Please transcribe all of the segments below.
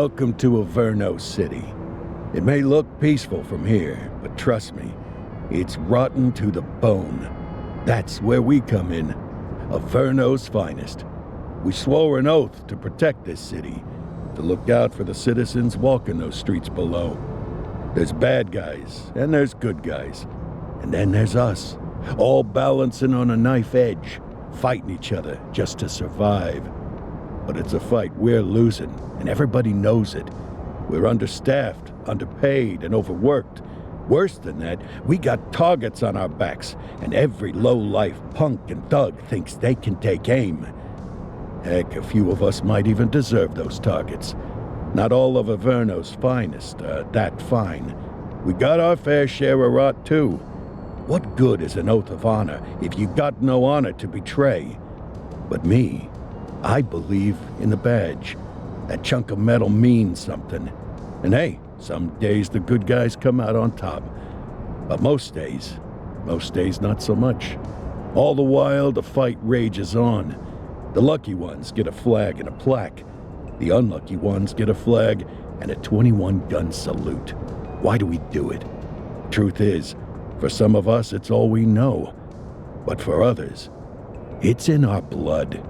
Welcome to Averno City. It may look peaceful from here, but trust me, it's rotten to the bone. That's where we come in. Averno's finest. We swore an oath to protect this city, to look out for the citizens walking those streets below. There's bad guys, and there's good guys. And then there's us, all balancing on a knife edge, fighting each other just to survive. But it's a fight we're losing, and everybody knows it. We're understaffed, underpaid, and overworked. Worse than that, we got targets on our backs, and every low-life punk and thug thinks they can take aim. Heck, a few of us might even deserve those targets. Not all of Averno's finest are that fine. We got our fair share of rot, too. What good is an oath of honor if you got no honor to betray? But me, I believe in the badge. That chunk of metal means something. And hey, some days the good guys come out on top. But most days not so much. All the while, the fight rages on. The lucky ones get a flag and a plaque. The unlucky ones get a flag and a 21-gun salute. Why do we do it? Truth is, for some of us, it's all we know. But for others, it's in our blood.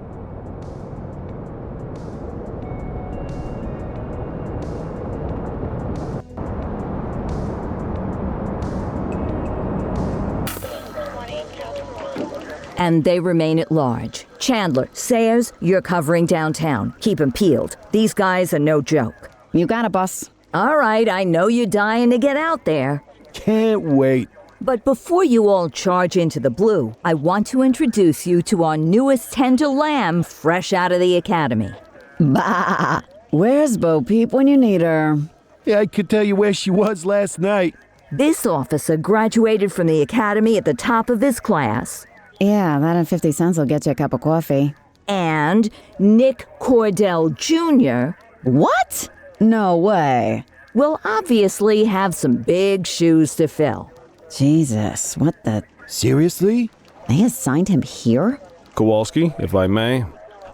And they remain at large. Chandler, Sayers, you're covering downtown. Keep 'em peeled. These guys are no joke. You got it, boss. All right, I know you're dying to get out there. Can't wait. But before you all charge into the blue, I want to introduce you to our newest tender lamb fresh out of the academy. Bah! Where's Bo Peep when you need her? Yeah, I could tell you where she was last night. This officer graduated from the academy at the top of his class. Yeah, that and 50 cents will get you a cup of coffee. And Nick Cordell Jr. What? No way. will obviously have some big shoes to fill. Jesus, what the... Seriously? They assigned him here? Kowalski, if I may,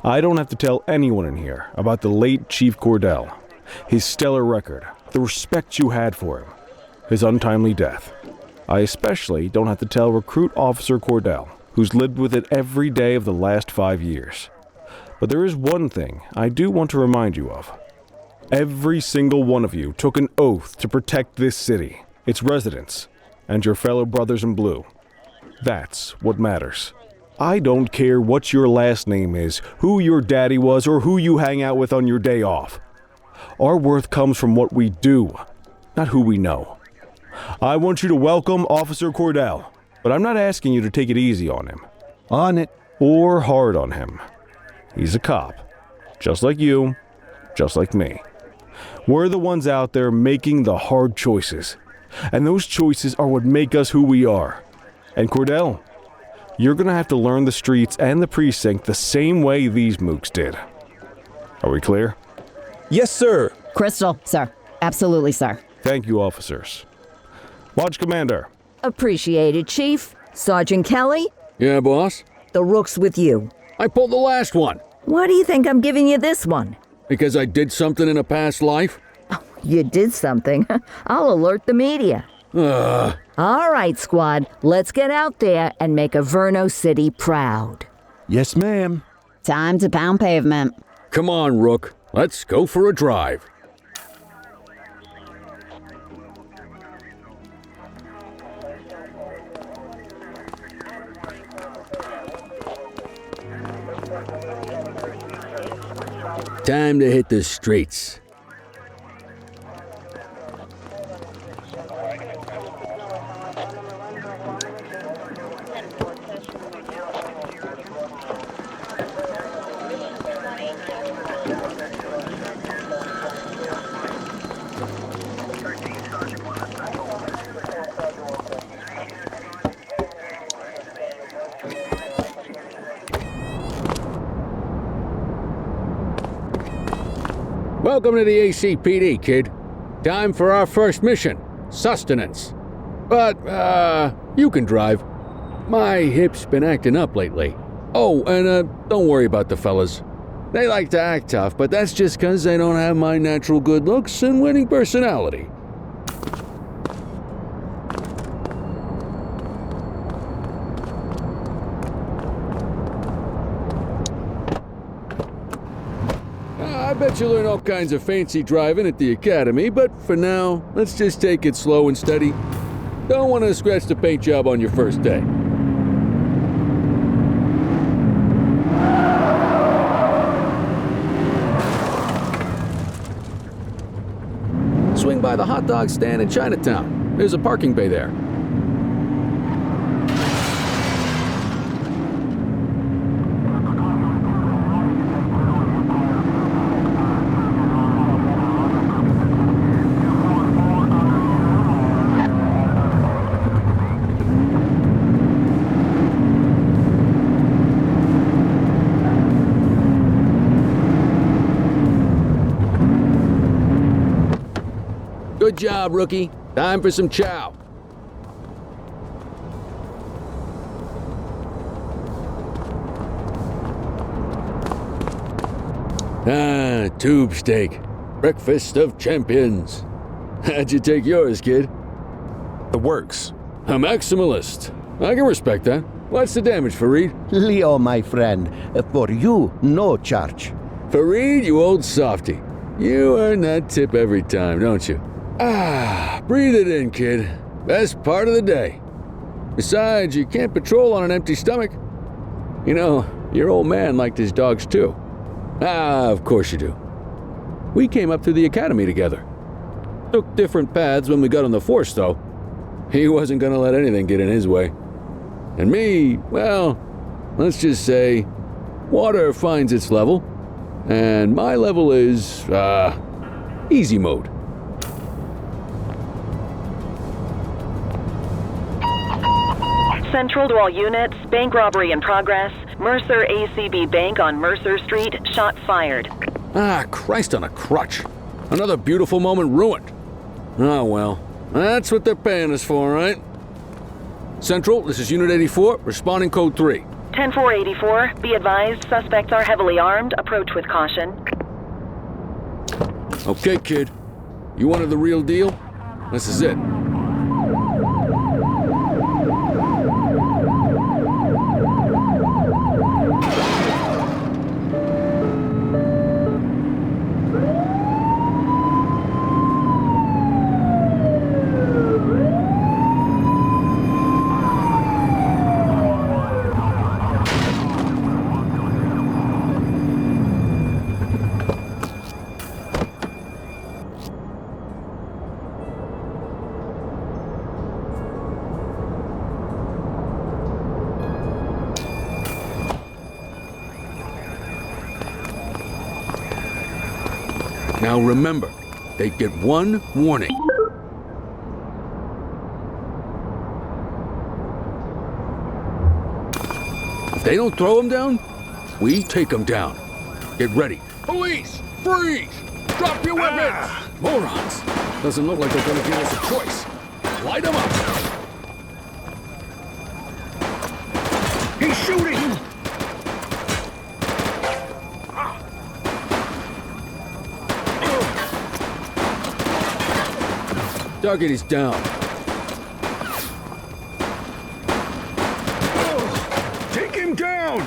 I don't have to tell anyone in here about the late Chief Cordell, his stellar record, the respect you had for him, his untimely death. I especially don't have to tell Recruit Officer Cordell, who's lived with it every day of the last 5 years. But there is one thing I do want to remind you of. Every single one of you took an oath to protect this city, its residents, and your fellow brothers in blue. That's what matters. I don't care what your last name is, who your daddy was, or who you hang out with on your day off. Our worth comes from what we do, not who we know. I want you to welcome Officer Cordell, but I'm not asking you to take it easy on him. On it. Or hard on him. He's a cop, just like you, just like me. We're the ones out there making the hard choices, and those choices are what make us who we are. And Cordell, you're gonna have to learn the streets and the precinct the same way these mooks did. Are we clear? Yes, sir. Crystal, sir. Absolutely, sir. Thank you, officers. Lodge Commander. Appreciated, Chief. Sergeant Kelly, Yeah, boss? the rook's with you. I pulled the last one. Why do you think I'm giving you this one? Because I did something in a past life? You did something. I'll alert the media. All right, squad. Let's get out there and make Averno City proud. Yes, ma'am. Time to pound pavement. Come on, Rook. Let's go for a drive. Time to hit the streets. Welcome to the ACPD, kid. Time for our first mission, sustenance. But, you can drive. My hip's been acting up lately. Oh, and, don't worry about the fellas. They like to act tough, but that's just because they don't have my natural good looks and winning personality. I bet you learn all kinds of fancy driving at the academy, but for now, let's just take it slow and steady. Don't want to scratch the paint job on your first day. Swing by the hot dog stand in Chinatown. There's a parking bay there. Good job, rookie. Time for some chow. Tube steak. Breakfast of champions. How'd you take yours, kid? The works. A maximalist. I can respect that. What's the damage, Fareed? Leo, my friend, for you, no charge. Fareed, you old softy. You earn that tip every time, don't you? Breathe it in, kid. Best part of the day. Besides, you can't patrol on an empty stomach. You know, your old man liked his dogs too. Of course you do. We came up through the academy together. Took different paths when we got on the force, though. He wasn't gonna let anything get in his way. And me, well, let's just say, water finds its level, and my level is, easy mode. Central to all units, bank robbery in progress. Mercer ACB Bank on Mercer Street, shots fired. Christ on a crutch. Another beautiful moment ruined. Oh well, that's what they're paying us for, right? Central, this is Unit 84, responding code 3. 10-484, be advised, suspects are heavily armed, approach with caution. Okay, kid. You wanted the real deal? This is it. Now remember, they get one warning. If they don't throw them down, we take them down. Get ready. Police! Freeze! Drop your weapons! Morons! Doesn't look like they're gonna give us a choice. Light them up! He's shooting! Target is down. Take him down!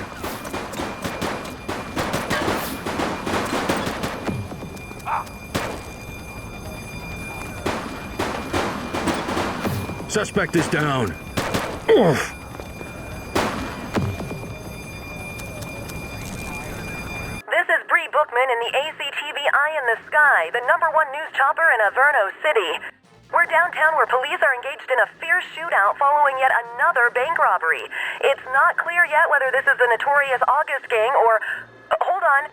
Suspect is down. This is Bree Bookman in the ACTV Eye in the Sky, the #1 news chopper in Averno City. We're downtown where police are engaged in a fierce shootout following yet another bank robbery. It's not clear yet whether this is the notorious August gang or... hold on.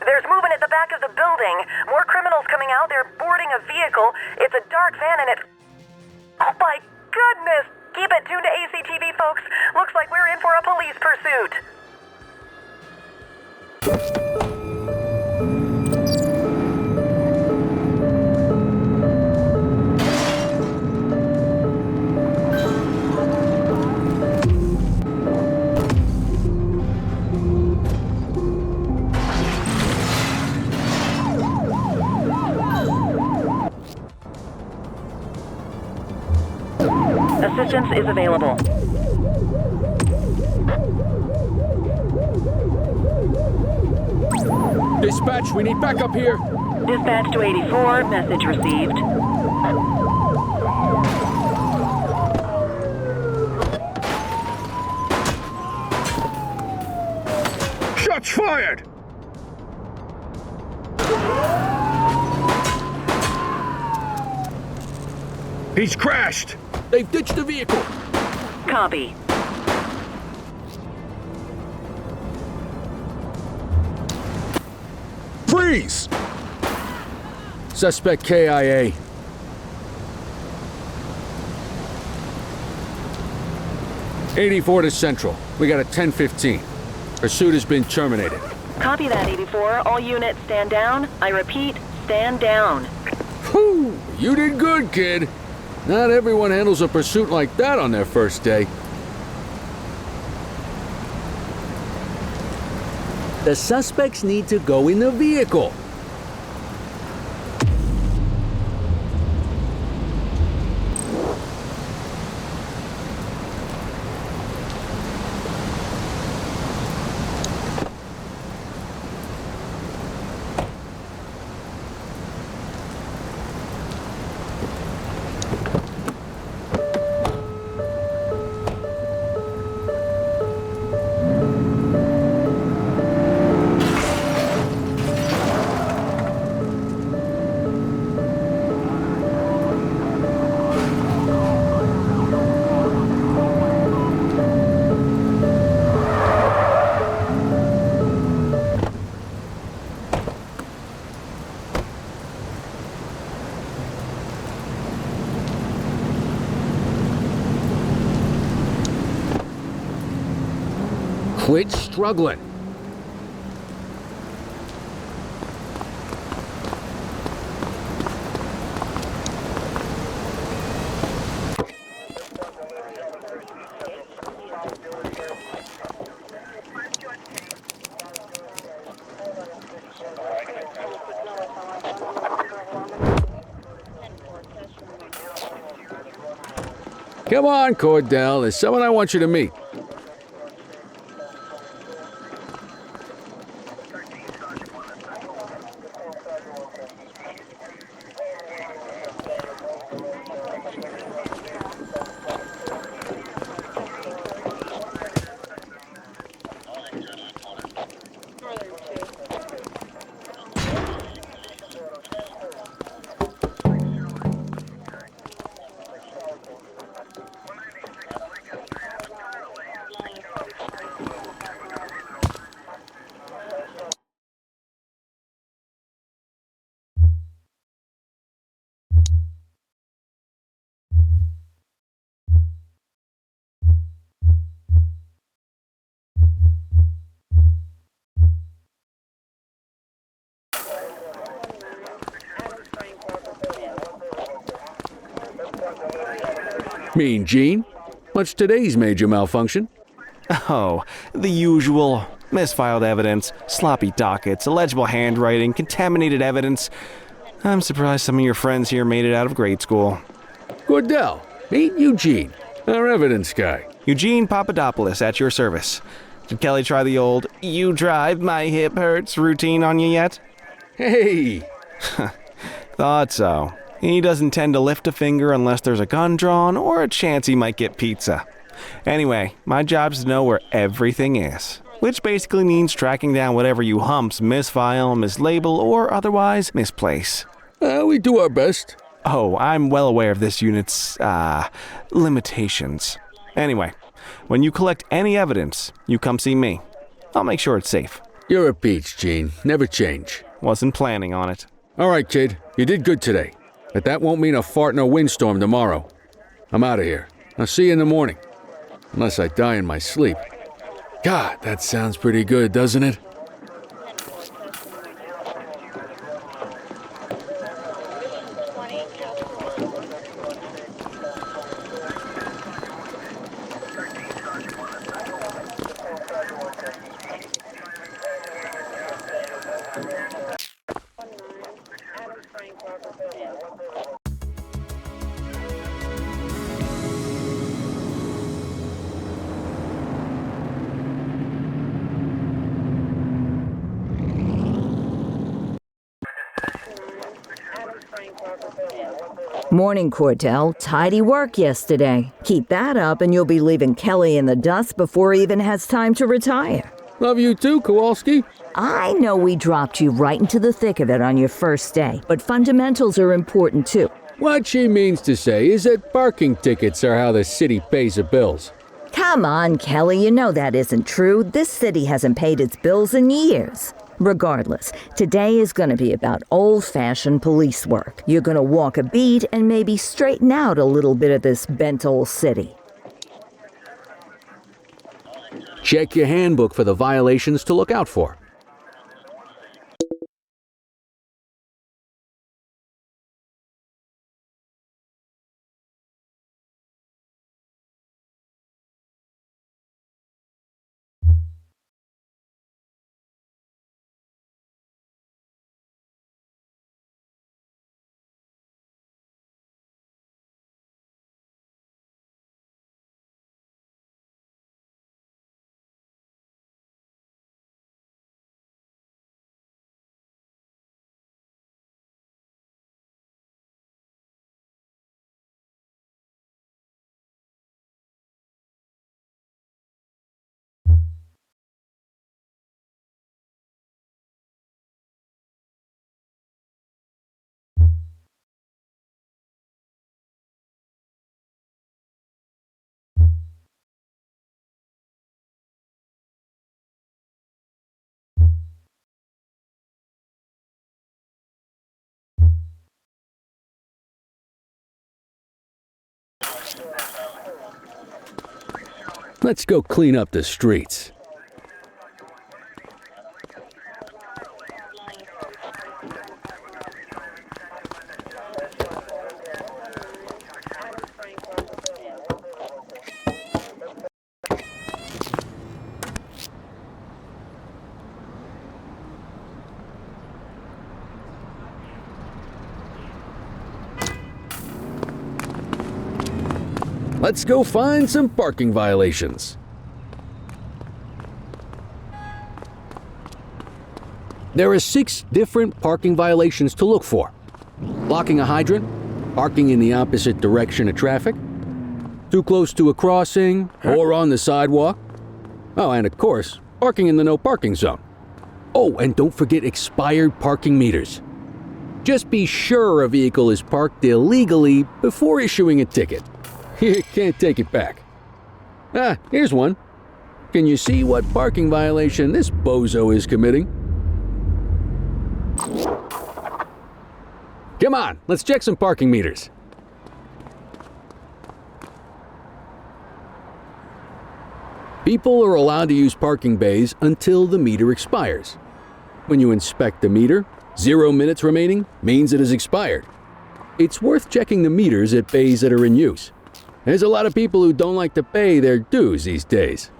There's movement at the back of the building. More criminals coming out. They're boarding a vehicle. It's a dark van and it... oh my goodness! Keep it tuned to ACTV, folks. Looks like we're in for a police pursuit. assistance is available. Dispatch, we need backup here. Dispatch to 84, message received. Shots fired! He's crashed! They've ditched the vehicle. Copy. Freeze! Suspect KIA. '84 to Central. We got a 10:15. Pursuit has been terminated. Copy that, 84. All units stand down. I repeat, stand down. Whew, you did good, kid. Not everyone handles a pursuit like that on their first day. The suspects need to go in the vehicle. Quit struggling. Come on, Cordell. There's someone I want you to meet. Mean Gene? What's today's major malfunction? Oh, the usual. Misfiled evidence, sloppy dockets, illegible handwriting, contaminated evidence. I'm surprised some of your friends here made it out of grade school. Cordell, meet Eugene, our evidence guy. Eugene Papadopoulos at your service. Did Kelly try the old, "you drive, my hip hurts" routine on you yet? Hey! Thought so. He doesn't tend to lift a finger unless there's a gun drawn or a chance he might get pizza. Anyway, my job's to know where everything is, which basically means tracking down whatever you humps misfile, mislabel, or otherwise misplace. We do our best. Oh, I'm well aware of this unit's, limitations. Anyway, when you collect any evidence, you come see me. I'll make sure it's safe. You're a peach, Gene. Never change. Wasn't planning on it. All right, kid. You did good today. But that won't mean a fart in a windstorm tomorrow. I'm out of here. I'll see you in the morning. Unless I die in my sleep. God, that sounds pretty good, doesn't it? Morning, Cordell. Tidy work yesterday. Keep that up and you'll be leaving Kelly in the dust before he even has time to retire. Love you too, Kowalski. I know we dropped you right into the thick of it on your first day, but fundamentals are important too. What she means to say is that parking tickets are how the city pays the bills. Come on, Kelly, you know that isn't true. This city hasn't paid its bills in years. Regardless, today is going to be about old-fashioned police work. You're going to walk a beat and maybe straighten out a little bit of this bent old city. Check your handbook for the violations to look out for. Let's go clean up the streets. Let's go find some parking violations. There are 6 different parking violations to look for. Blocking a hydrant, parking in the opposite direction of traffic, too close to a crossing or on the sidewalk. Oh, and of course, parking in the no parking zone. Oh, and don't forget expired parking meters. Just be sure a vehicle is parked illegally before issuing a ticket. You can't take it back. Ah, here's one. Can you see what parking violation this bozo is committing? Come on, let's check some parking meters. People are allowed to use parking bays until the meter expires. When you inspect the meter, 0 minutes remaining means it has expired. It's worth checking the meters at bays that are in use. There's a lot of people who don't like to pay their dues these days.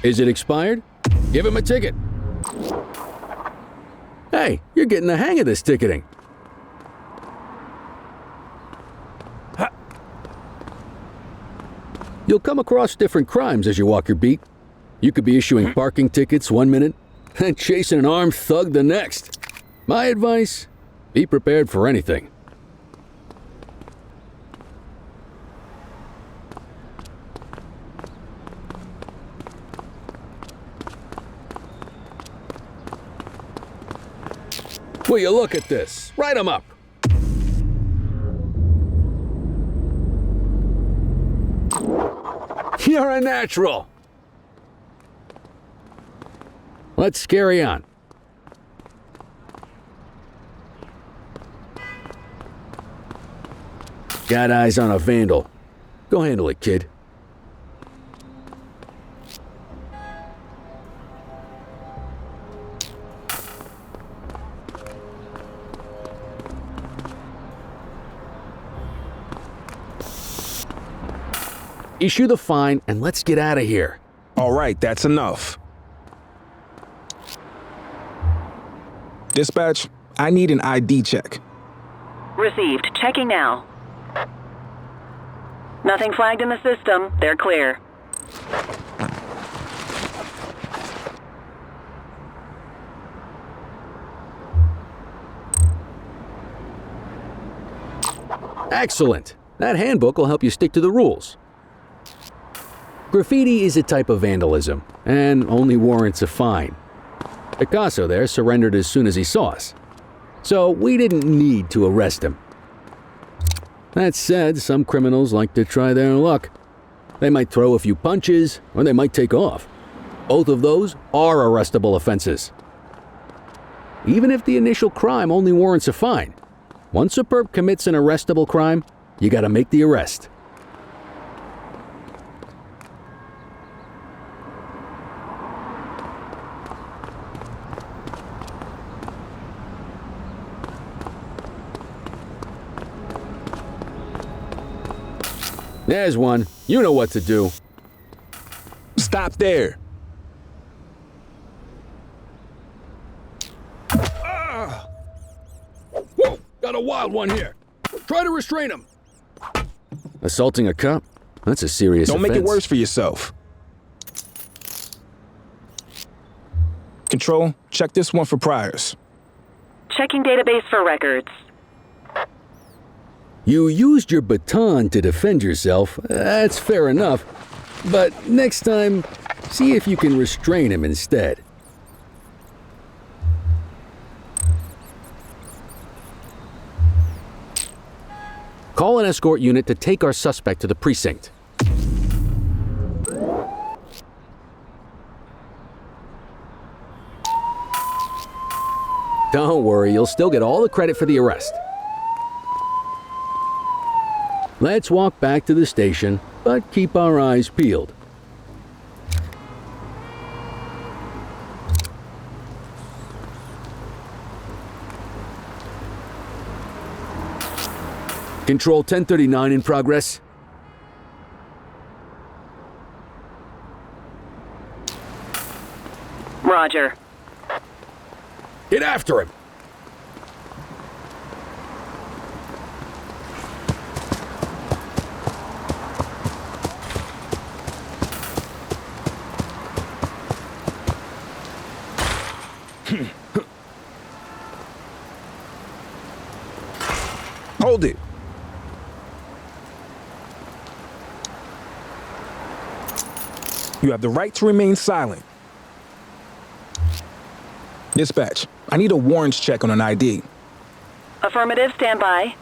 Is it expired? Give him a ticket. Hey, you're getting the hang of this ticketing. You'll come across different crimes as you walk your beat. You could be issuing parking tickets 1 minute and chasing an armed thug the next. My advice, be prepared for anything. Will you look at this? Write 'em up. You're a natural. Let's carry on. Got eyes on a vandal. Go handle it, kid. Issue the fine and let's get out of here. All right, that's enough. Dispatch, I need an ID check. Received. Checking now. Nothing flagged in the system. They're clear. Excellent! That handbook will help you stick to the rules. Graffiti is a type of vandalism, and only warrants a fine. Picasso there surrendered as soon as he saw us, so we didn't need to arrest him. That said, some criminals like to try their luck. They might throw a few punches, or they might take off. Both of those are arrestable offenses. Even if the initial crime only warrants a fine, once a perp commits an arrestable crime, you gotta make the arrest. There's one. You know what to do. Stop there. Whoa! Got a wild one here. Try to restrain him. Assaulting a cop? That's a serious offense. Don't make it worse for yourself. Control, check this one for priors. Checking database for records. You used your baton to defend yourself. That's fair enough. But next time, see if you can restrain him instead. Call an escort unit to take our suspect to the precinct. Don't worry, you'll still get all the credit for the arrest. Let's walk back to the station, but keep our eyes peeled. Control 1039 in progress. Roger. Get after him! Hold it. You have the right to remain silent. Dispatch, I need a warrants check on an ID. Affirmative, stand by.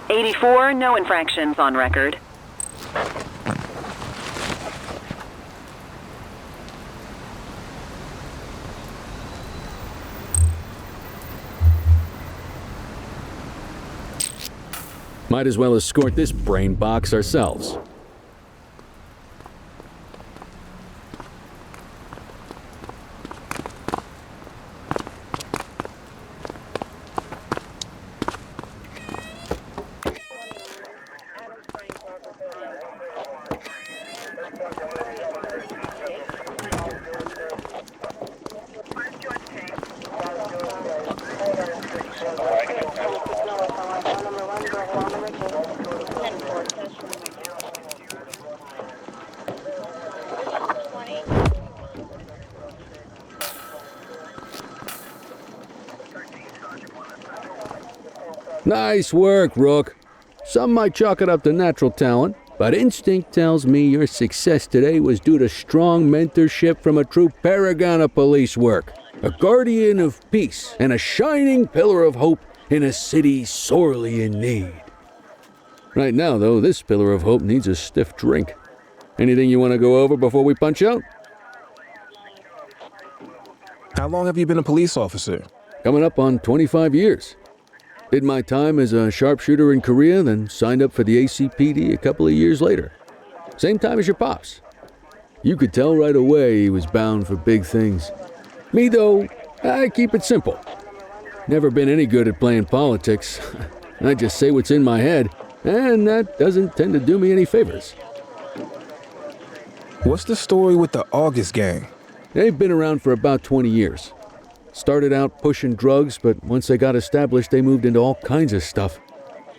84, no infractions on record. Might as well escort this brain box ourselves. Nice work, Rook. Some might chalk it up to natural talent, but instinct tells me your success today was due to strong mentorship from a true paragon of police work, a guardian of peace, and a shining pillar of hope in a city sorely in need. Right now, though, this pillar of hope needs a stiff drink. Anything you want to go over before we punch out? How long have you been a police officer? Coming up on 25 years. Did my time as a sharpshooter in Korea, then signed up for the ACPD a couple of years later. Same time as your pops. You could tell right away he was bound for big things. Me, though, I keep it simple. Never been any good at playing politics. I just say what's in my head, and that doesn't tend to do me any favors. What's the story with the August gang? They've been around for about 20 years. Started out pushing drugs, but once they got established, they moved into all kinds of stuff.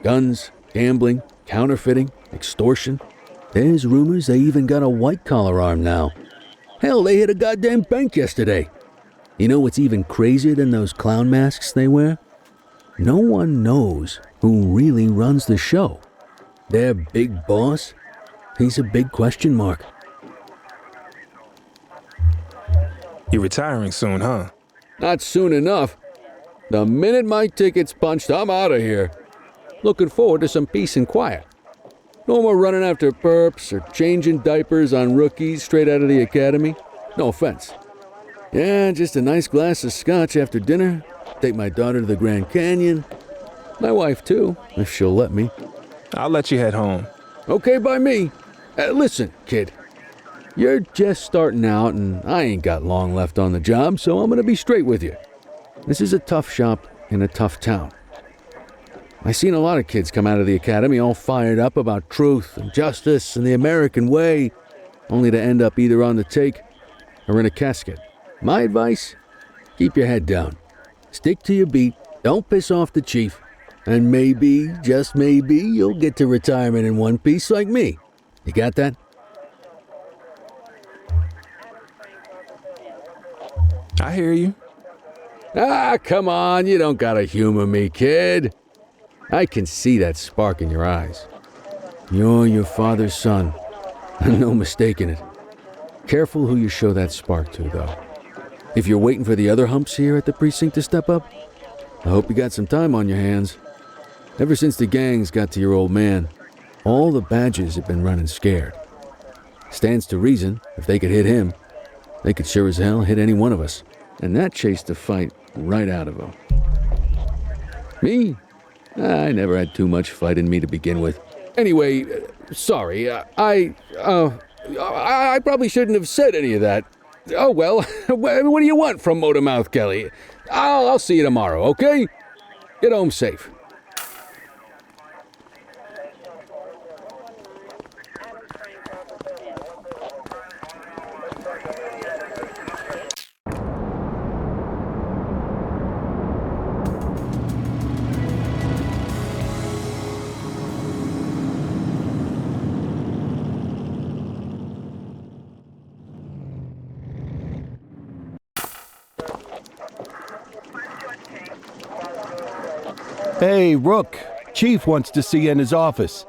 Guns, gambling, counterfeiting, extortion. There's rumors they even got a white-collar arm now. Hell, they hit a goddamn bank yesterday. You know what's even crazier than those clown masks they wear? No one knows who really runs the show. Their big boss, he's a big question mark. You're retiring soon, huh? Not soon enough. The minute my ticket's punched, I'm out of here. Looking forward to some peace and quiet. No more running after perps or changing diapers on rookies straight out of the academy. No offense. Yeah, just a nice glass of scotch after dinner. Take my daughter to the Grand Canyon. My wife, too, if she'll let me. I'll let you head home. Okay by me. Listen, kid. You're just starting out, and I ain't got long left on the job, so I'm gonna be straight with you. This is a tough shop in a tough town. I seen a lot of kids come out of the academy all fired up about truth and justice and the American way, only to end up either on the take or in a casket. My advice? Keep your head down. Stick to your beat. Don't piss off the chief. And maybe, just maybe, you'll get to retirement in one piece like me. You got that? I hear you. Ah, come on. You don't gotta humor me, kid. I can see that spark in your eyes. You're your father's son. No mistaking it. Careful who you show that spark to, though. If you're waiting for the other humps here at the precinct to step up, I hope you got some time on your hands. Ever since the gangs got to your old man, all the badges have been running scared. Stands to reason, if they could hit him, they could sure as hell hit any one of us. And that chased the fight right out of them. Me? I never had too much fight in me to begin with. Anyway, sorry, I probably shouldn't have said any of that. Oh well, what do you want from Motormouth Kelly? I'll see you tomorrow, okay? Get home safe. Hey, Rook. Chief wants to see you in his office.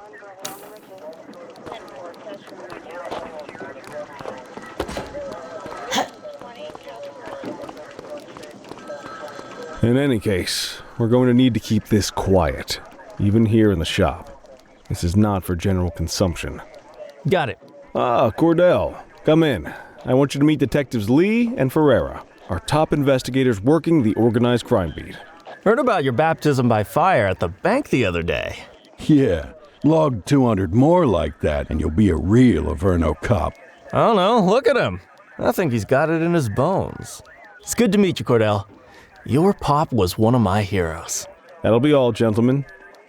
In any case, we're going to need to keep this quiet, even here in the shop. This is not for general consumption. Got it. Ah, Cordell, come in. I want you to meet Detectives Lee and Ferreira, our top investigators working the organized crime beat. Heard about your baptism by fire at the bank the other day. Yeah, log 200 more like that and you'll be a real Averno cop. I don't know, look at him. I think he's got it in his bones. It's good to meet you, Cordell. Your pop was one of my heroes. That'll be all, gentlemen.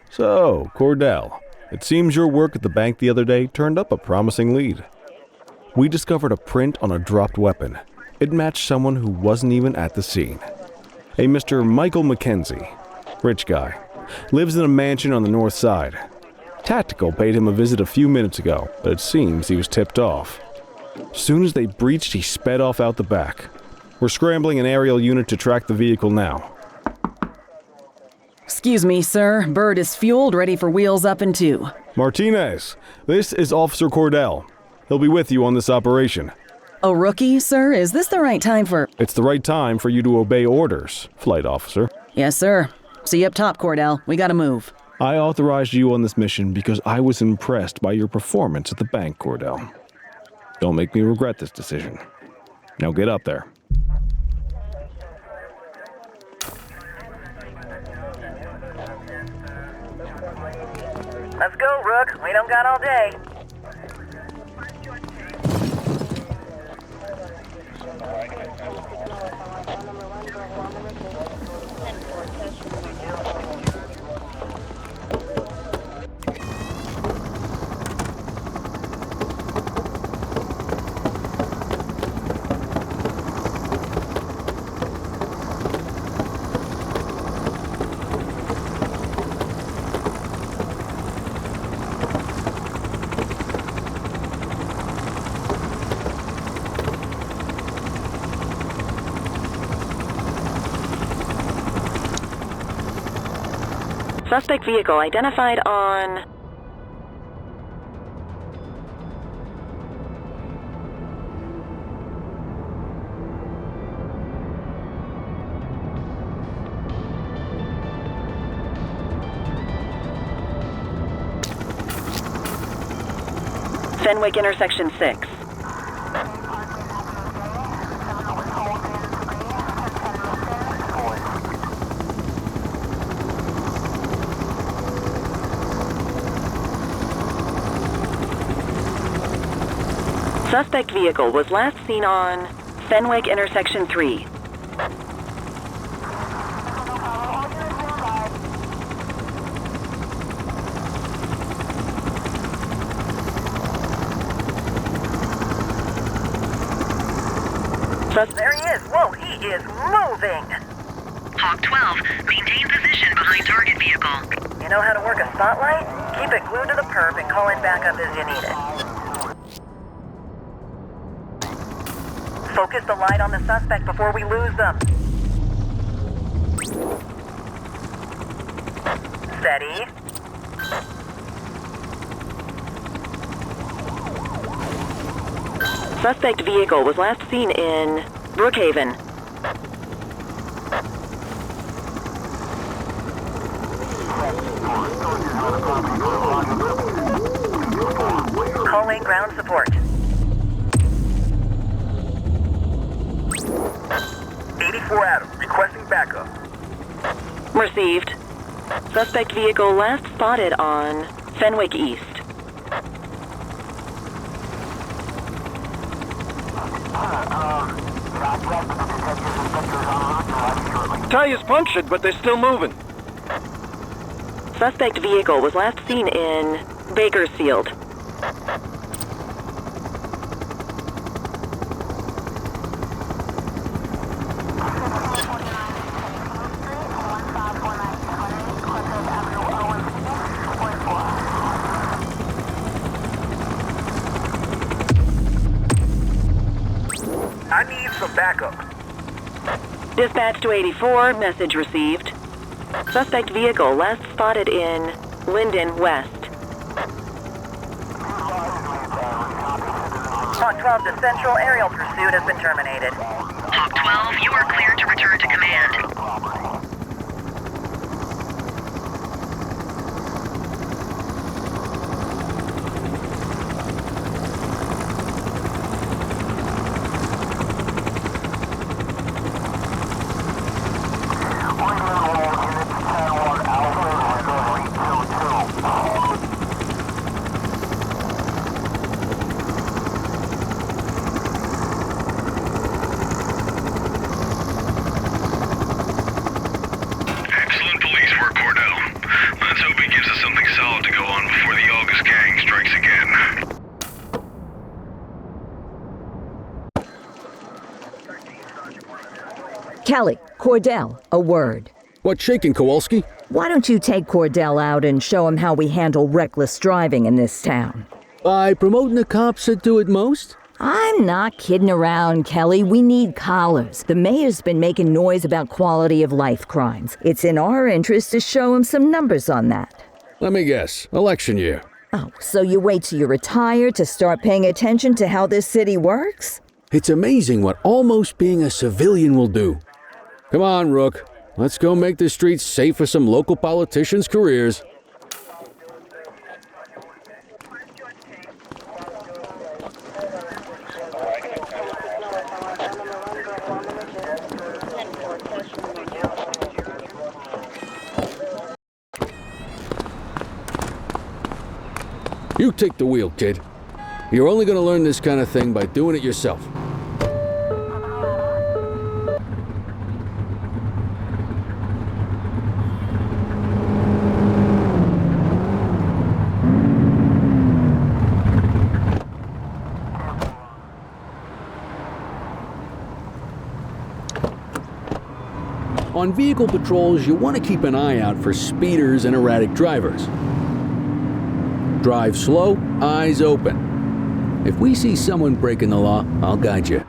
So, Cordell, it seems your work at the bank the other day turned up a promising lead. We discovered a print on a dropped weapon. It matched someone who wasn't even at the scene. A Mr. Michael McKenzie, rich guy, lives in a mansion on the north side. Tactical paid him a visit a few minutes ago, but it seems he was tipped off. Soon as they breached, he sped off out the back. We're scrambling an aerial unit to track the vehicle now. Excuse me, sir. Bird is fueled, ready for wheels up in 2. Martinez, this is Officer Cordell. He'll be with you on this operation. A rookie, sir? Is this the right time for... It's the right time for you to obey orders, Flight Officer. Yes, sir. See you up top, Cordell. We gotta move. I authorized you on this mission because I was impressed by your performance at the bank, Cordell. Don't make me regret this decision. Now get up there. Let's go, Rook. We don't got all day. Suspect vehicle identified on... Fenwick intersection 6. Suspect vehicle was last seen on Fenwick intersection 3. There he is. Whoa, he is moving. Hawk 12, maintain position behind target vehicle. You know how to work a spotlight? Keep it glued to the perp and call in backup as you need it. Focus the light on the suspect before we lose them. Steady. Suspect vehicle was last seen in Brookhaven. Calling ground support. 84 Adam, requesting backup. Received. Suspect vehicle last spotted on Fenwick East. Tire's punctured, but they're still moving. Suspect vehicle was last seen in Bakersfield. I need some backup. Dispatch to 84, message received. Suspect vehicle last spotted in Linden West. Hawk 12 to Central, aerial pursuit has been terminated. Hawk 12, you are cleared to return to command. Kelly, Cordell, a word. What's shaking, Kowalski? Why don't you take Cordell out and show him how we handle reckless driving in this town? By promoting the cops that do it most? I'm not kidding around, Kelly. We need collars. The mayor's been making noise about quality of life crimes. It's in our interest to show him some numbers on that. Let me guess. Election year. Oh, so you wait till you retire to start paying attention to how this city works? It's amazing what almost being a civilian will do. Come on, Rook. Let's go make the streets safe for some local politicians' careers. You take the wheel, kid. You're only going to learn this kind of thing by doing it yourself. On vehicle patrols, you want to keep an eye out for speeders and erratic drivers. Drive slow, eyes open. If we see someone breaking the law, I'll guide you.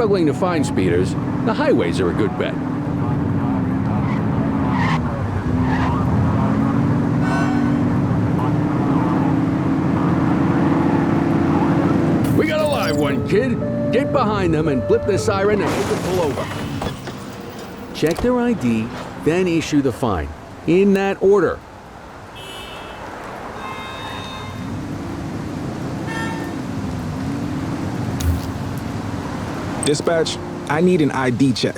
struggling to find speeders, the highways are a good bet. We got a live one, kid. Get behind them and flip the siren and make them pull over. Check their ID, then issue the fine. In that order. Dispatch, I need an ID check.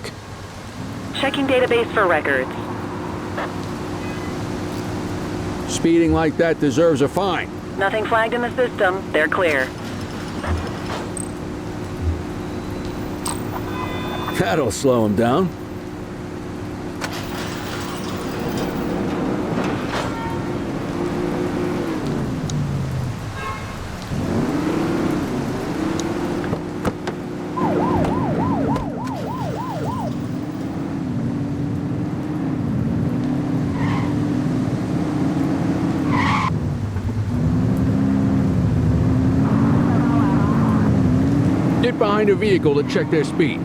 Checking database for records. Speeding like that deserves a fine. Nothing flagged in the system. They're clear. That'll slow him down. Get behind a vehicle to check their speed.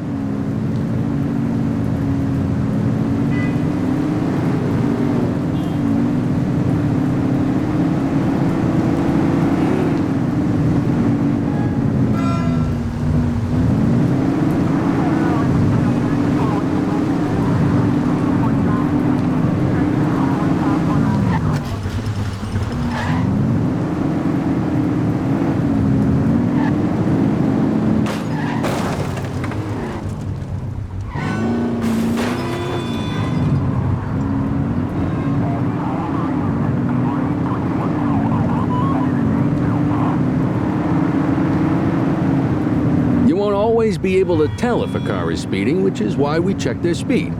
Always be able to tell if a car is speeding, which is why we check their speed.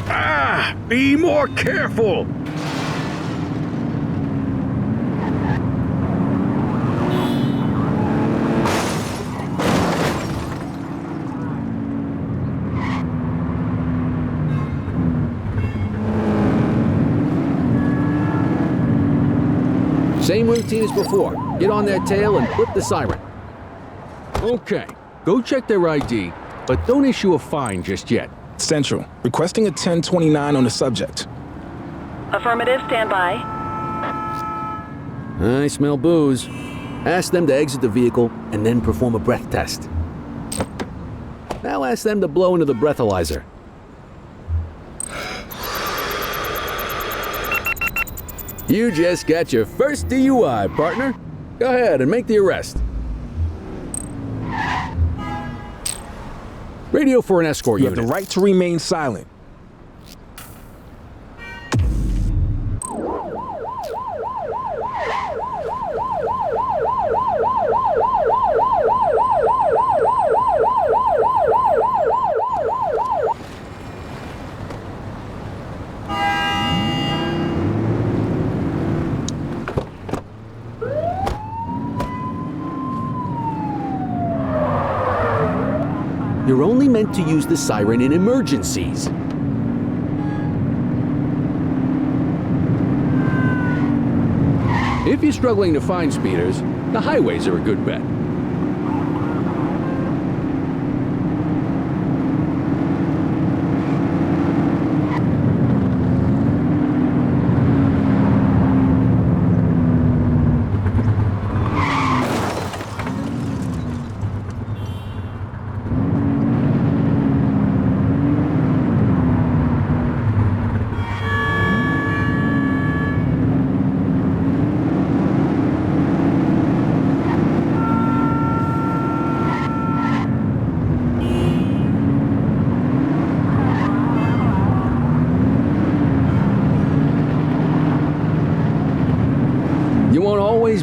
Ah! Be more careful! Same routine as before. Get on their tail and flip the siren. Okay, go check their ID, but don't issue a fine just yet. Central, requesting a 1029 on the subject. Affirmative, stand by. I smell booze. Ask them to exit the vehicle and then perform a breath test. Now ask them to blow into the breathalyzer. You just got your first DUI, partner. Go ahead and make the arrest. Radio for an escort You unit. have the right to remain silent. You're only meant to use the siren in emergencies. If you're struggling to find speeders, the highways are a good bet.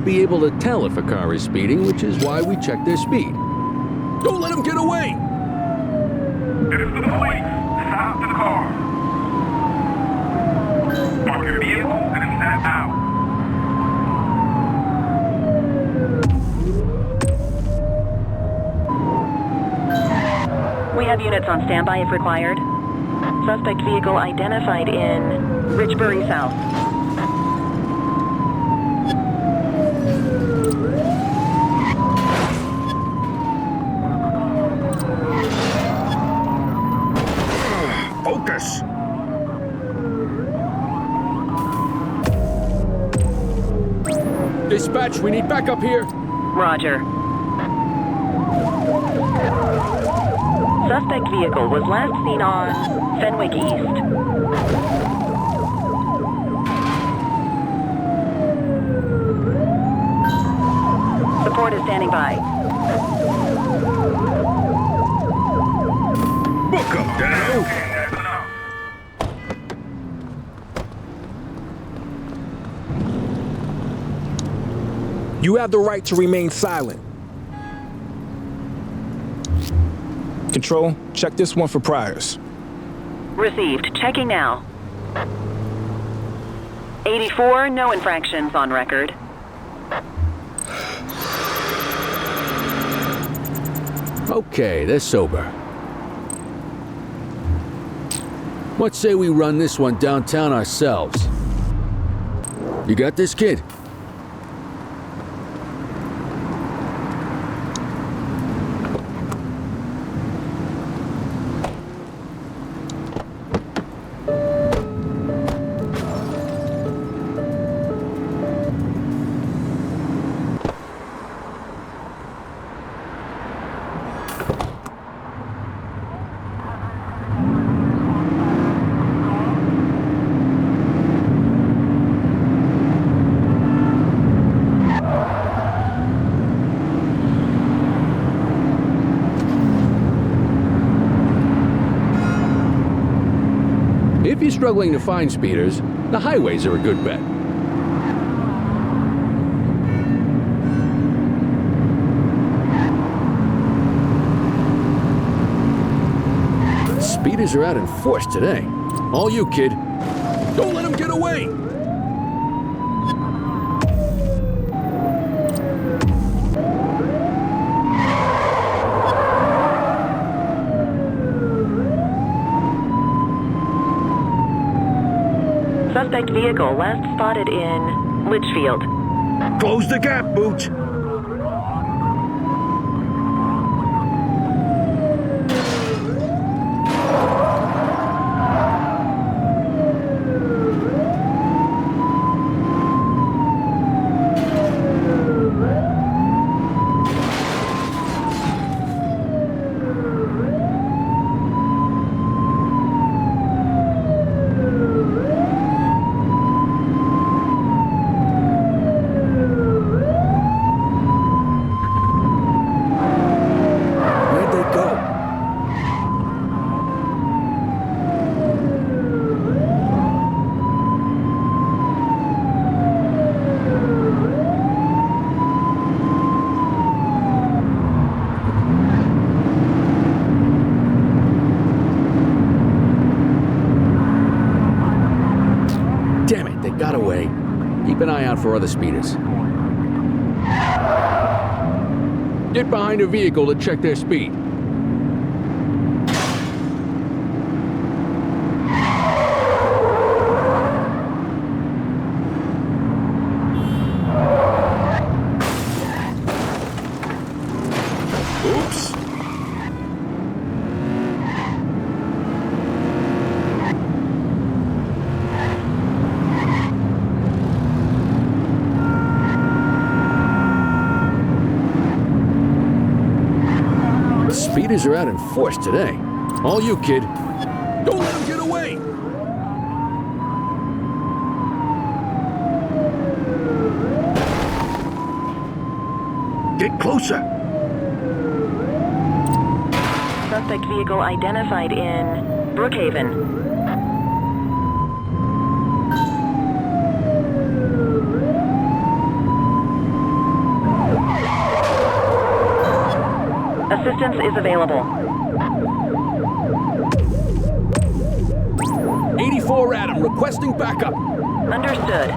Be able to tell if a car is speeding, which is why we check their speed. Don't let them get away! This is the police. Stop the car. Park your vehicle and step out. We have units on standby if required. Suspect vehicle identified in Richbury South. Dispatch, we need backup here. Roger. Suspect vehicle was last seen on Fenwick East. Support is standing by. Book up, Dano. You have the right to remain silent. Control, check this one for priors. Received. Checking now. 84, no infractions on record. Okay, they're sober. What say we run this one downtown ourselves? You got this, kid? If you're struggling to find speeders, the highways are a good bet. Speeders are out in force today. All you, kid. Don't let them get away! Suspect vehicle last spotted in Litchfield. Close the gap, Boots. Got away. Keep an eye out for other speeders. Get behind a vehicle to check their speed. Oops. Speeders are out in force today. All you, kid. Don't let them get away! Get closer. Suspect vehicle identified in Brookhaven. Assistance is available. 84 Adam, requesting backup. Understood.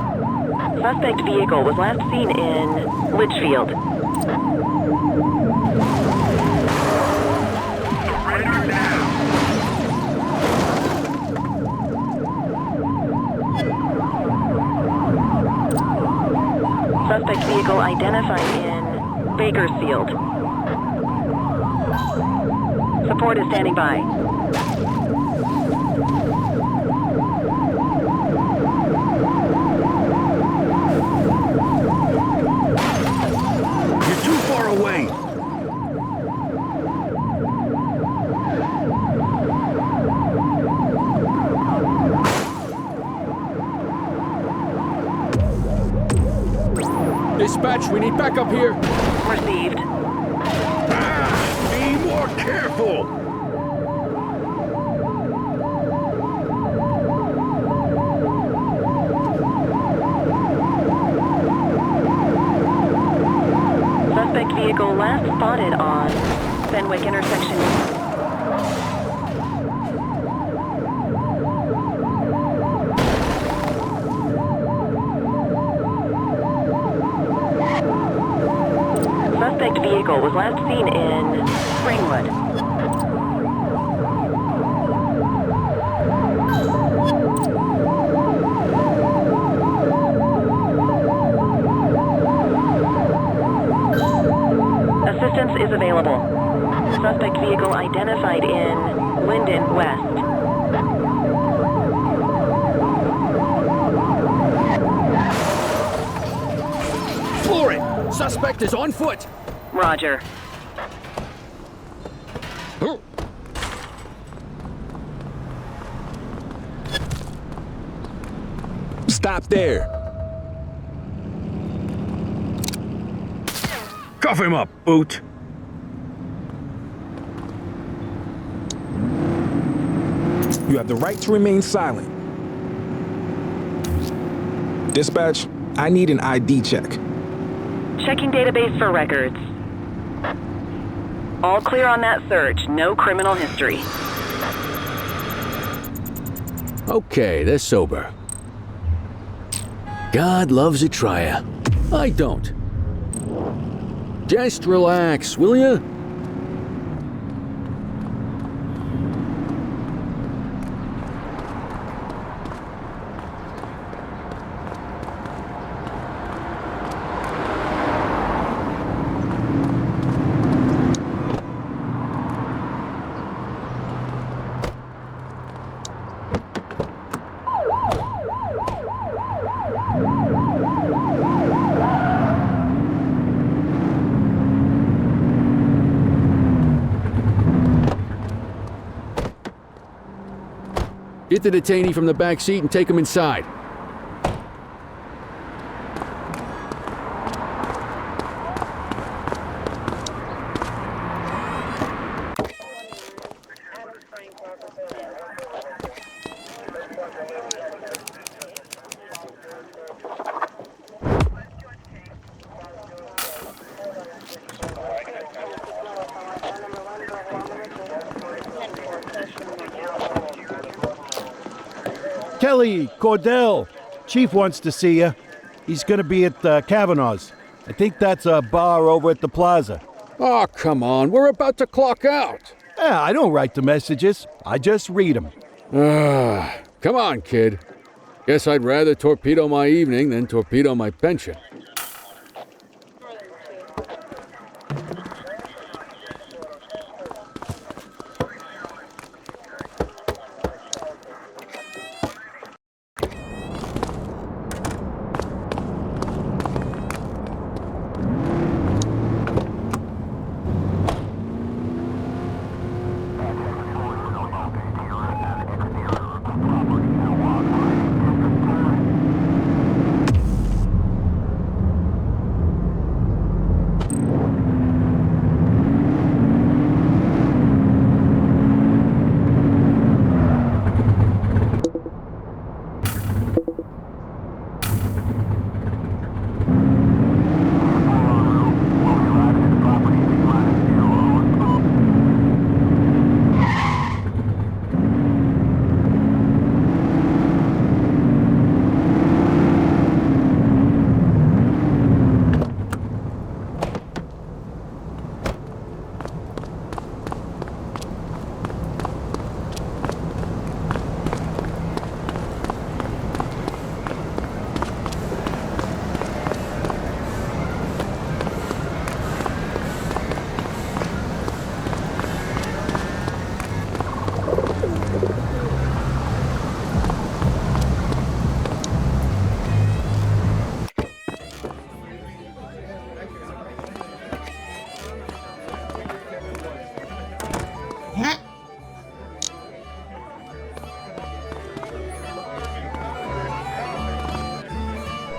Suspect vehicle was last seen in Litchfield. Surrender now. Suspect vehicle identified in Bakersfield. Support is standing by. Dispatch, we need backup here. Received. Be more careful! Suspect vehicle last spotted on Fenwick intersection. Suspect vehicle was last seen in Springwood. Assistance is available. Suspect vehicle identified in Linden West. Floor it! Suspect is on foot! Roger. Stop there. Cuff him up, Boot. You have the right to remain silent. Dispatch, I need an ID check. Checking database for records. All clear on that search. No criminal history. Okay, they're sober. God loves a trier. I don't. Just relax, will ya? Get the detainee from the back seat and take him inside. Kelly, Cordell, Chief wants to see you. He's gonna be at Kavanaugh's. I think that's a bar over at the plaza. Oh, come on, we're about to clock out. Yeah, I don't write the messages. I just read them. Come on, kid. Guess I'd rather torpedo my evening than torpedo my pension.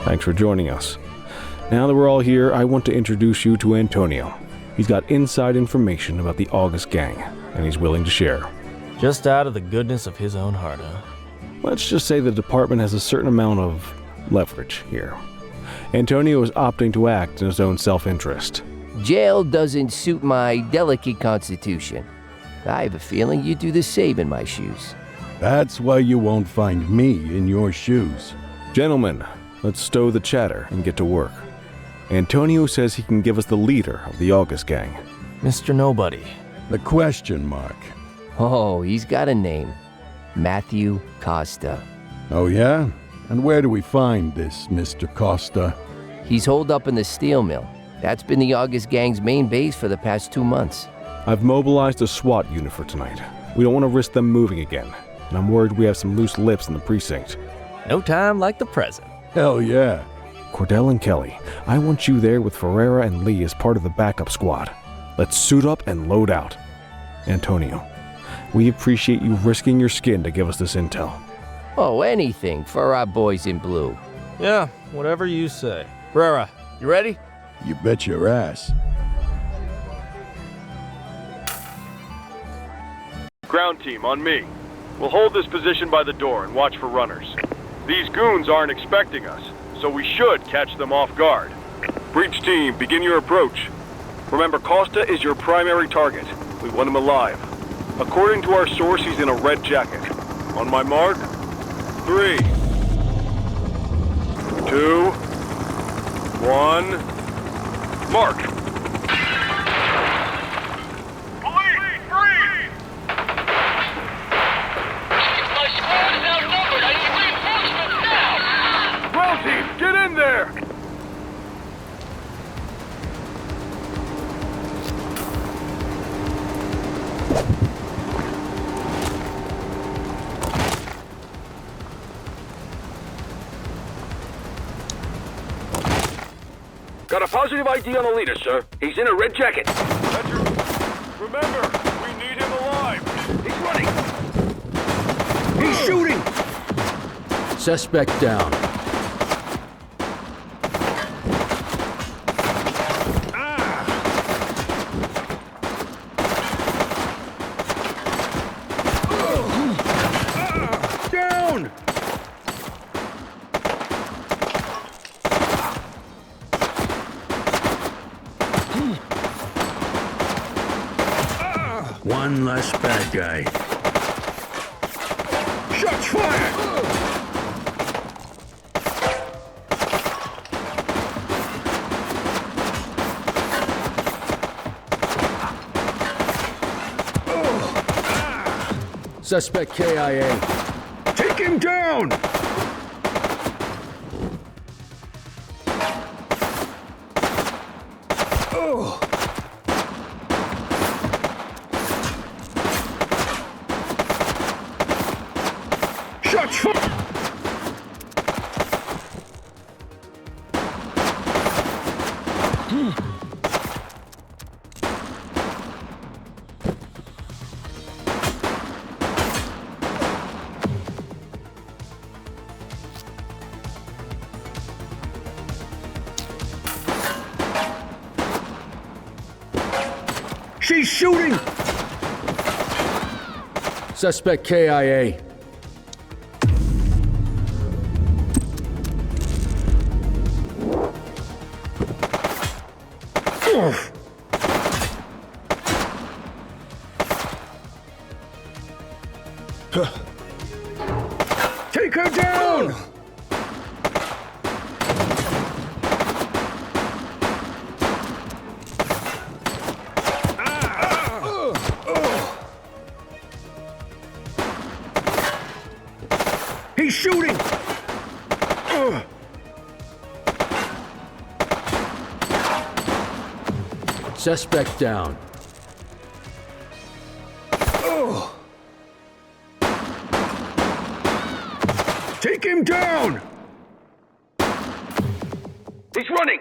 Thanks for joining us. Now that we're all here, I want to introduce you to Antonio. He's got inside information about the August gang, and he's willing to share. Just out of the goodness of his own heart, huh? Let's just say the department has a certain amount of leverage here. Antonio is opting to act in his own self-interest. Jail doesn't suit my delicate constitution. I have a feeling you'd do the same in my shoes. That's why you won't find me in your shoes. Gentlemen, let's stow the chatter and get to work. Antonio says he can give us the leader of the August gang. Mr. Nobody. The question mark. Oh, he's got a name. Matthew Costa. Oh, yeah? And where do we find this Mr. Costa? He's holed up in the steel mill. That's been the August gang's main base for the past 2 months. I've mobilized a SWAT unit for tonight. We don't want to risk them moving again, and I'm worried we have some loose lips in the precinct. No time like the present. Hell yeah. Cordell and Kelly, I want you there with Ferreira and Lee as part of the backup squad. Let's suit up and load out. Antonio, we appreciate you risking your skin to give us this intel. Oh, anything for our boys in blue. Yeah, whatever you say. Ferreira, you ready? You bet your ass. Ground team, on me. We'll hold this position by the door and watch for runners. These goons aren't expecting us, so we should catch them off guard. Breach team, begin your approach. Remember, Costa is your primary target. We want him alive. According to our source, he's in a red jacket. On my mark, 3, 2, 1, mark! Police, freeze! My squad is outnumbered. I need reinforcements now! Ground team, get in there! Got a positive ID on the leader, sir. He's in a red jacket. Remember, we need him alive. He's running. He's shooting! Suspect down. Down! One less bad guy. Shots fired! Suspect KIA. Take him down! Shots fired! She's shooting! Suspect KIA. Take her down! He's shooting! Suspect down. Take him down! He's running.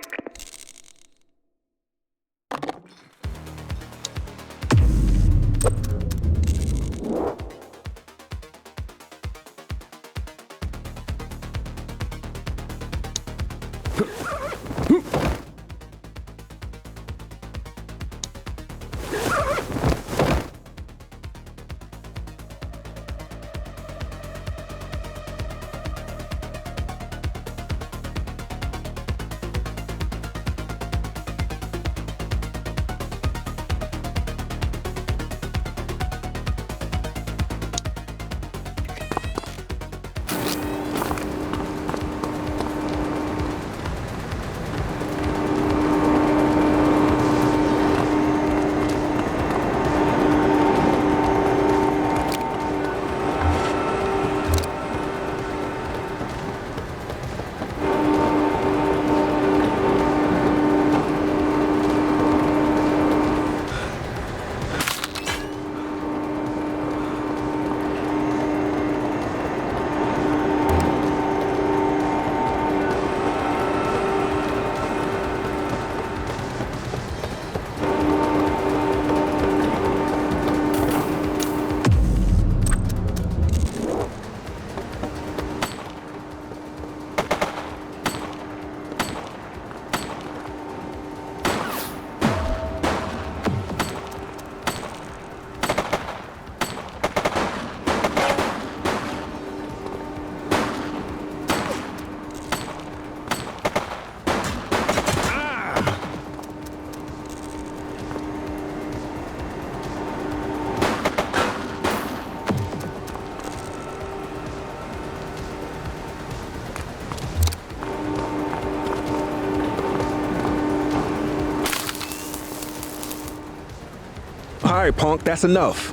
All right, punk, that's enough.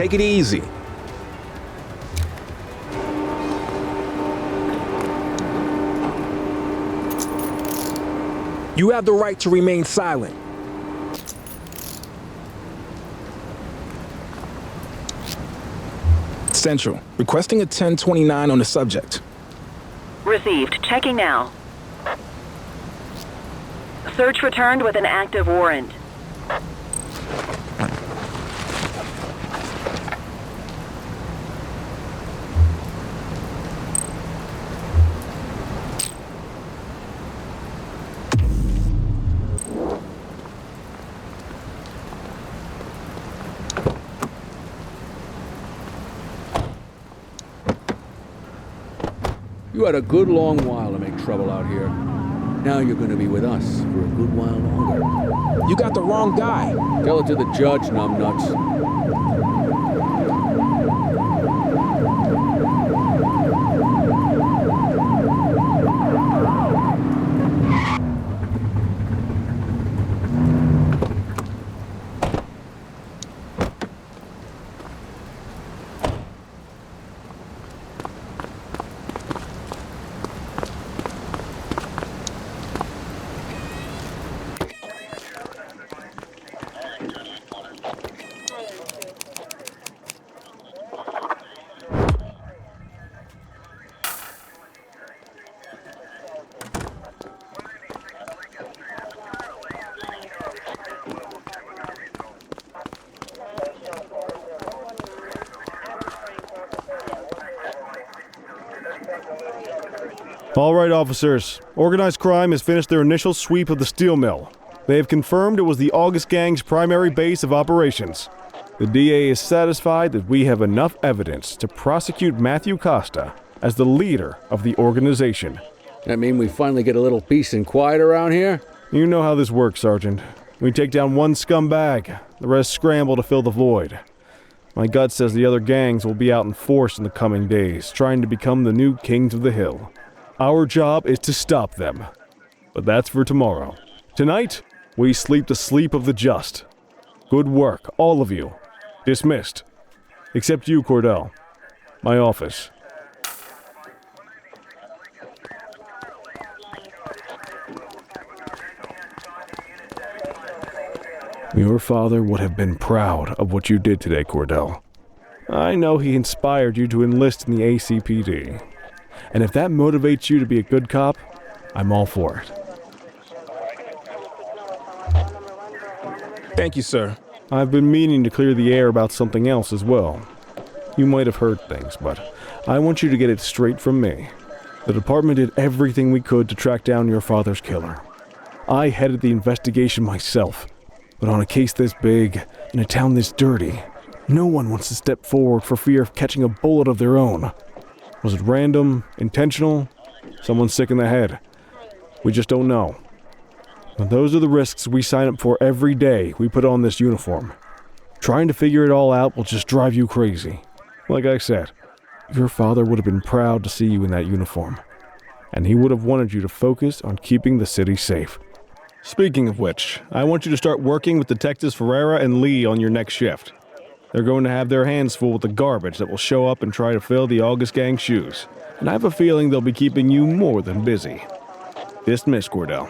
Take it easy. You have the right to remain silent. Central, requesting a 1029 on the subject. Received. Checking now. Search returned with an active warrant. You had a good long while to make trouble out here. Now you're going to be with us for a good while longer. You got the wrong guy. Tell it to the judge, numbnuts. All right, officers. Organized crime has finished their initial sweep of the steel mill. They have confirmed it was the August Gang's primary base of operations. The DA is satisfied that we have enough evidence to prosecute Matthew Costa as the leader of the organization. That mean we finally get a little peace and quiet around here? You know how this works, Sergeant. We take down one scumbag, the rest scramble to fill the void. My gut says the other gangs will be out in force in the coming days, trying to become the new kings of the hill. Our job is to stop them. But that's for tomorrow. Tonight, we sleep the sleep of the just. Good work, all of you. Dismissed. Except you, Cordell. My office. Your father would have been proud of what you did today, Cordell. I know he inspired you to enlist in the ACPD. And if that motivates you to be a good cop, I'm all for it. Thank you, sir. I've been meaning to clear the air about something else as well. You might have heard things, but I want you to get it straight from me. The department did everything we could to track down your father's killer. I headed the investigation myself, but on a case this big, in a town this dirty, no one wants to step forward for fear of catching a bullet of their own. Was it random, intentional, someone sick in the head? We just don't know. But those are the risks we sign up for every day we put on this uniform. Trying to figure it all out will just drive you crazy. Like I said, your father would have been proud to see you in that uniform. And he would have wanted you to focus on keeping the city safe. Speaking of which, I want you to start working with Detectives Ferreira and Lee on your next shift. They're going to have their hands full with the garbage that will show up and try to fill the August Gang's shoes. And I have a feeling they'll be keeping you more than busy. Dismiss, Cordell.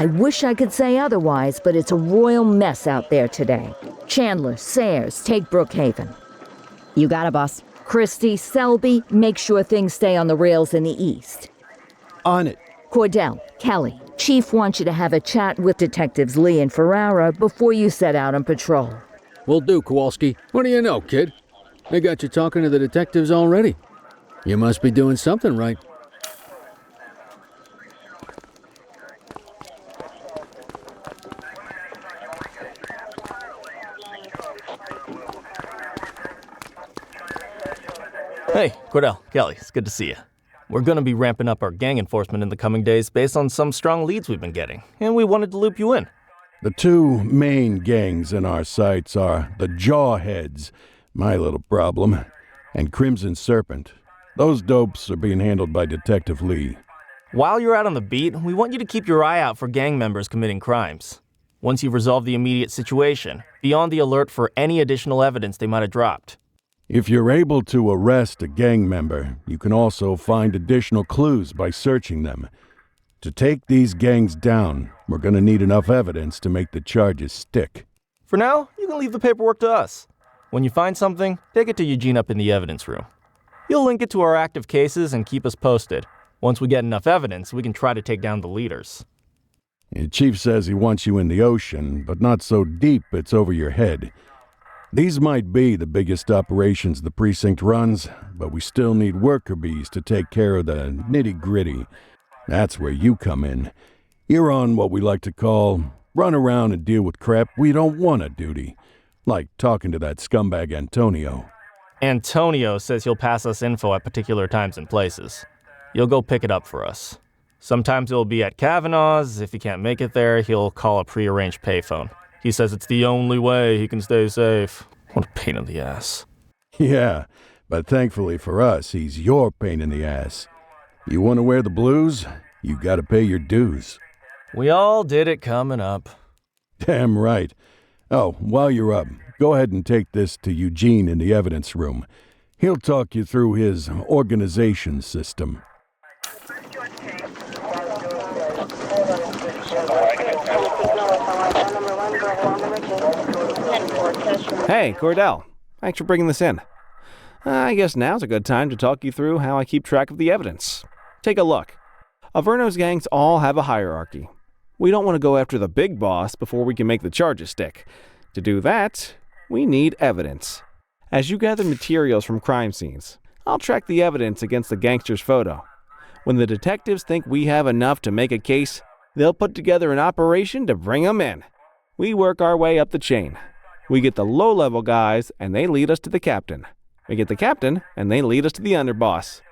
I wish I could say otherwise, but it's a royal mess out there today. Chandler, Sayers, take Brookhaven. You got it, boss. Christie, Selby, make sure things stay on the rails in the east. On it. Cordell, Kelly, Chief wants you to have a chat with Detectives Lee and Ferrara before you set out on patrol. Will do, Kowalski. What do you know, kid? They got you talking to the detectives already. You must be doing something right. Hey, Cordell, Kelly, it's good to see you. We're gonna be ramping up our gang enforcement in the coming days based on some strong leads we've been getting, and we wanted to loop you in. The two main gangs in our sights are the Jawheads, my little problem, and Crimson Serpent. Those dopes are being handled by Detective Lee. While you're out on the beat, we want you to keep your eye out for gang members committing crimes. Once you've resolved the immediate situation, be on the alert for any additional evidence they might have dropped. If you're able to arrest a gang member, you can also find additional clues by searching them. To take these gangs down, we're gonna need enough evidence to make the charges stick. For now, you can leave the paperwork to us. When you find something, take it to Eugene up in the evidence room. He'll link it to our active cases and keep us posted. Once we get enough evidence, we can try to take down the leaders. The chief says he wants you in the ocean, but not so deep it's over your head. These might be the biggest operations the precinct runs, but we still need worker bees to take care of the nitty-gritty. That's where you come in. You're on what we like to call run around and deal with crap we don't want to duty, like talking to that scumbag Antonio. Antonio says he'll pass us info at particular times and places. You'll go pick it up for us. Sometimes it'll be at Kavanaugh's. If he can't make it there, he'll call a prearranged payphone. He says it's the only way he can stay safe. What a pain in the ass. Yeah, but thankfully for us, he's your pain in the ass. You want to wear the blues? You gotta pay your dues. We all did it coming up. Damn right. Oh, while you're up, go ahead and take this to Eugene in the evidence room. He'll talk you through his organization system. Hey, Cordell. Thanks for bringing this in. I guess now's a good time to talk you through how I keep track of the evidence. Take a look. Averno's gangs all have a hierarchy. We don't want to go after the big boss before we can make the charges stick. To do that, we need evidence. As you gather materials from crime scenes, I'll track the evidence against the gangster's photo. When the detectives think we have enough to make a case, they'll put together an operation to bring them in. We work our way up the chain. We get the low-level guys, and they lead us to the captain. We get the captain, and they lead us to the underboss.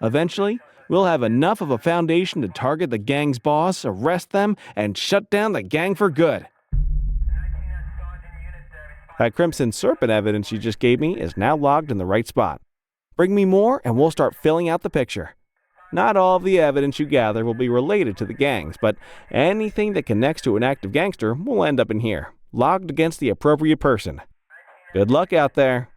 Eventually, we'll have enough of a foundation to target the gang's boss, arrest them, and shut down the gang for good. That Crimson Serpent evidence you just gave me is now logged in the right spot. Bring me more, and we'll start filling out the picture. Not all of the evidence you gather will be related to the gangs, but anything that connects to an active gangster will end up in here, logged against the appropriate person. Good luck out there.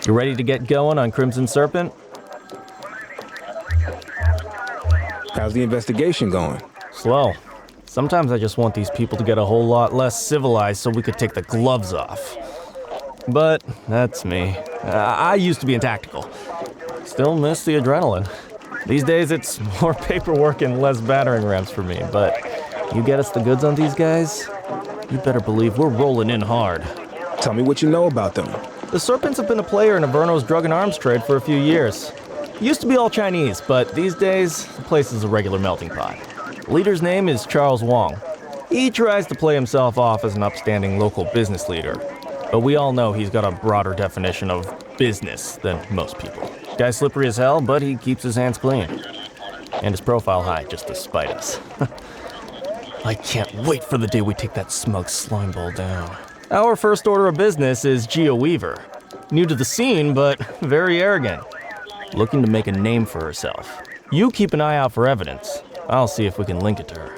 You ready to get going on Crimson Serpent? How's the investigation going? Slow. Sometimes I just want these people to get a whole lot less civilized so we could take the gloves off. But that's me. I used to be in tactical. Still miss the adrenaline. These days it's more paperwork and less battering rams for me, but you get us the goods on these guys, you better believe we're rolling in hard. Tell me what you know about them. The Serpents have been a player in Averno's drug and arms trade for a few years. Used to be all Chinese, but these days, the place is a regular melting pot. The leader's name is Charles Wong. He tries to play himself off as an upstanding local business leader, but we all know he's got a broader definition of business than most people. Guy's slippery as hell, but he keeps his hands clean. And his profile high, just to spite us. I can't wait for the day we take that smug slime ball down. Our first order of business is Geo Weaver. New to the scene, but very arrogant. Looking to make a name for herself. You keep an eye out for evidence. I'll see if we can link it to her.